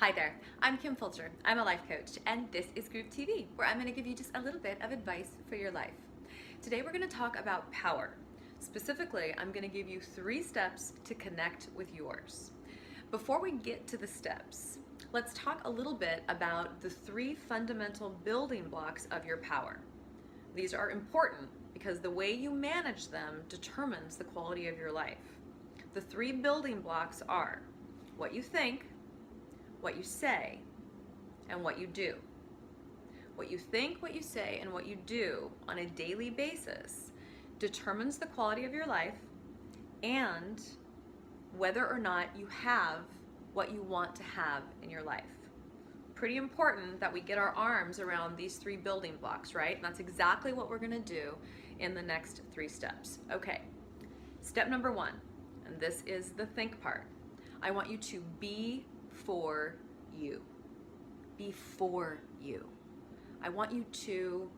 Hi there, I'm Kim Fulcher. I'm a life coach, and this is GrooveTV, where I'm going to give you just a little bit of advice for your life. Today we're going to talk about power. Specifically, I'm going to give you 3 steps to connect with yours. Before we get to the steps, let's talk a little bit about the 3 fundamental building blocks of your power. These are important because the way you manage them determines the quality of your life. The 3 building blocks are what you think, what you say, and what you do. What you think, what you say, and what you do on a daily basis determines the quality of your life and whether or not you have what you want to have in your life. Pretty important that we get our arms around these 3 building blocks, right? And that's exactly what we're gonna do in the next 3 steps. Okay, step number 1, and this is the think part. I want you to be for you. Be for you. I want you to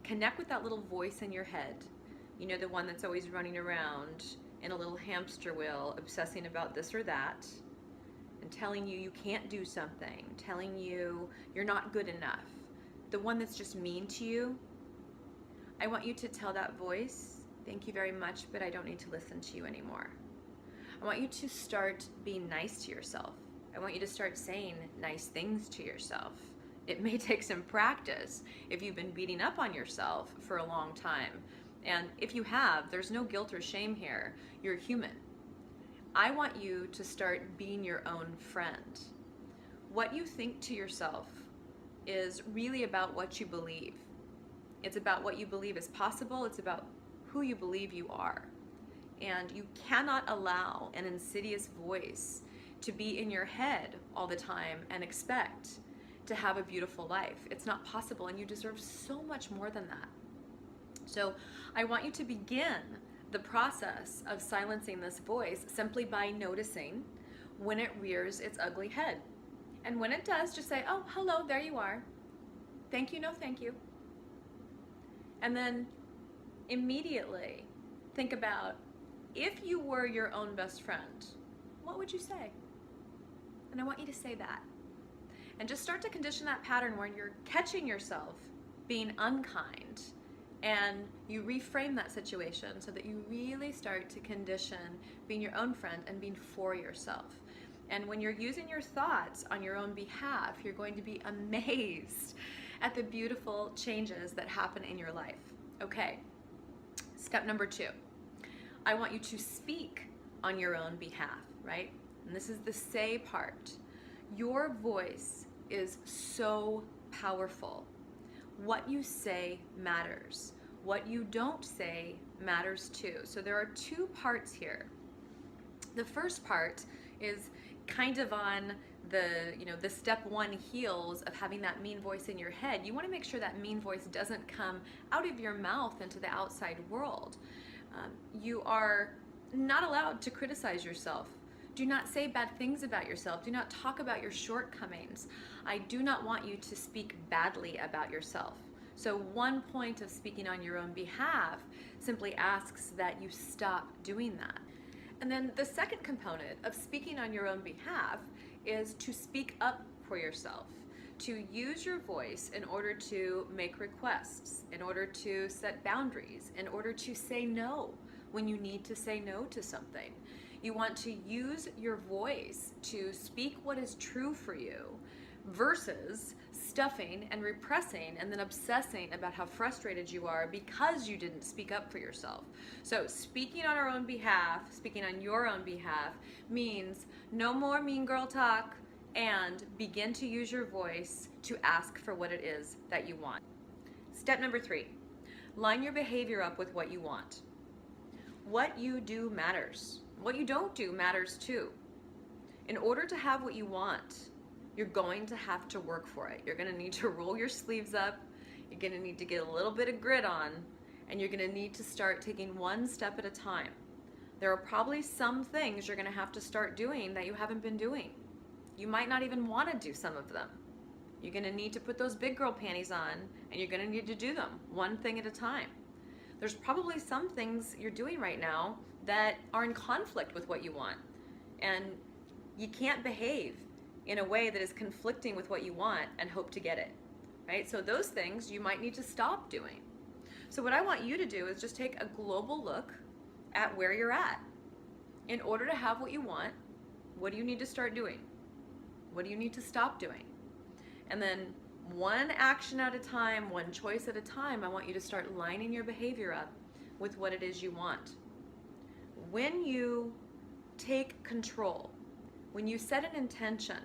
connect with that little voice in your head. You know, the one that's always running around in a little hamster wheel, obsessing about this or that, and telling you you can't do something, telling you you're not good enough. The one that's just mean to you. I want you to tell that voice, thank you very much, but I don't need to listen to you anymore. I want you to start being nice to yourself. I want you to start saying nice things to yourself. It may take some practice if you've been beating up on yourself for a long time. And if you have, there's no guilt or shame here. You're human. I want you to start being your own friend. What you think to yourself is really about what you believe. It's about what you believe is possible. It's about who you believe you are. And you cannot allow an insidious voice to be in your head all the time and expect to have a beautiful life. It's not possible, and you deserve so much more than that. So I want you to begin the process of silencing this voice simply by noticing when it rears its ugly head. And when it does, just say, oh, hello, there you are. Thank you, no thank you. And then immediately think about, if you were your own best friend, what would you say? And I want you to say that. And just start to condition that pattern where you're catching yourself being unkind, and you reframe that situation so that you really start to condition being your own friend and being for yourself. And when you're using your thoughts on your own behalf, you're going to be amazed at the beautiful changes that happen in your life. Okay, step number 2. I want you to speak on your own behalf, right? And this is the say part. Your voice is so powerful. What you say matters. What you don't say matters too. So there are 2 parts here. The first part is kind of on the step 1 heels of having that mean voice in your head. You want to make sure that mean voice doesn't come out of your mouth into the outside world. You are not allowed to criticize yourself. Do not say bad things about yourself. Do not talk about your shortcomings. I do not want you to speak badly about yourself. So one point of speaking on your own behalf simply asks that you stop doing that. And then the second component of speaking on your own behalf is to speak up for yourself, to use your voice in order to make requests, in order to set boundaries, in order to say no when you need to say no to something. You want to use your voice to speak what is true for you versus stuffing and repressing and then obsessing about how frustrated you are because you didn't speak up for yourself. So speaking on our own behalf, speaking on your own behalf, means no more mean girl talk, and begin to use your voice to ask for what it is that you want. Step number 3, line your behavior up with what you want. What you do matters. What you don't do matters too. In order to have what you want, you're going to have to work for it. You're going to need to roll your sleeves up. You're going to need to get a little bit of grit on, and you're going to need to start taking 1 step at a time. There are probably some things you're going to have to start doing that you haven't been doing. You might not even want to do some of them. You're going to need to put those big girl panties on, and you're going to need to do them 1 thing at a time. There's probably some things you're doing right now that are in conflict with what you want, and you can't behave in a way that is conflicting with what you want and hope to get it, right? So those things you might need to stop doing. So what I want you to do is just take a global look at where you're at. In order to have what you want, what do you need to start doing? What do you need to stop doing? And then one action at a time, one choice at a time, I want you to start lining your behavior up with what it is you want. When you take control, when you set an intention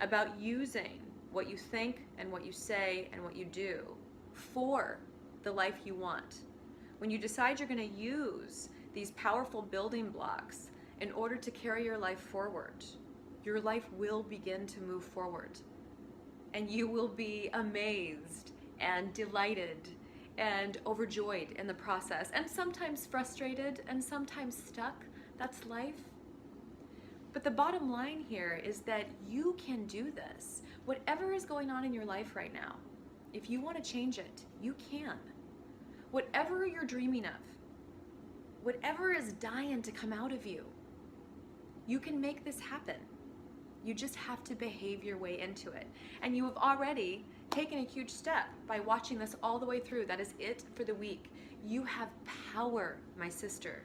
about using what you think and what you say and what you do for the life you want, when you decide you're going to use these powerful building blocks in order to carry your life forward, your life will begin to move forward. And you will be amazed and delighted and overjoyed in the process, and sometimes frustrated and sometimes stuck. That's life. But the bottom line here is that you can do this. Whatever is going on in your life right now, if you want to change it, you can. Whatever you're dreaming of, whatever is dying to come out of you, you can make this happen. You just have to behave your way into it. And you have already taken a huge step by watching this all the way through. That is it for the week. You have power, my sister.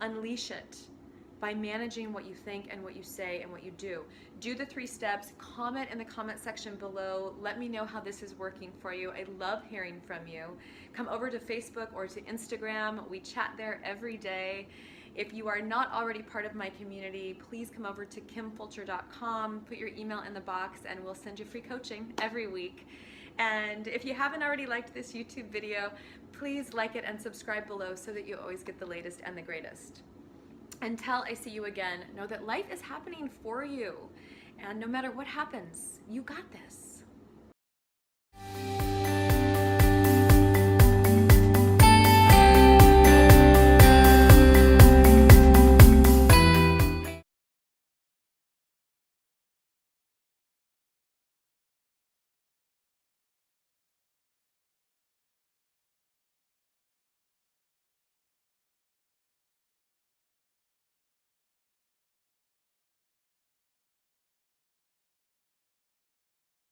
Unleash it by managing what you think and what you say and what you do. Do the 3 steps. Comment in the comment section below. Let me know how this is working for you. I love hearing from you. Come over to Facebook or to Instagram. We chat there every day. If you are not already part of my community, please come over to kimfulcher.com, put your email in the box, and we'll send you free coaching every week. And if you haven't already liked this YouTube video, please like it and subscribe below so that you always get the latest and the greatest. Until I see you again, know that life is happening for you. And no matter what happens, you got this.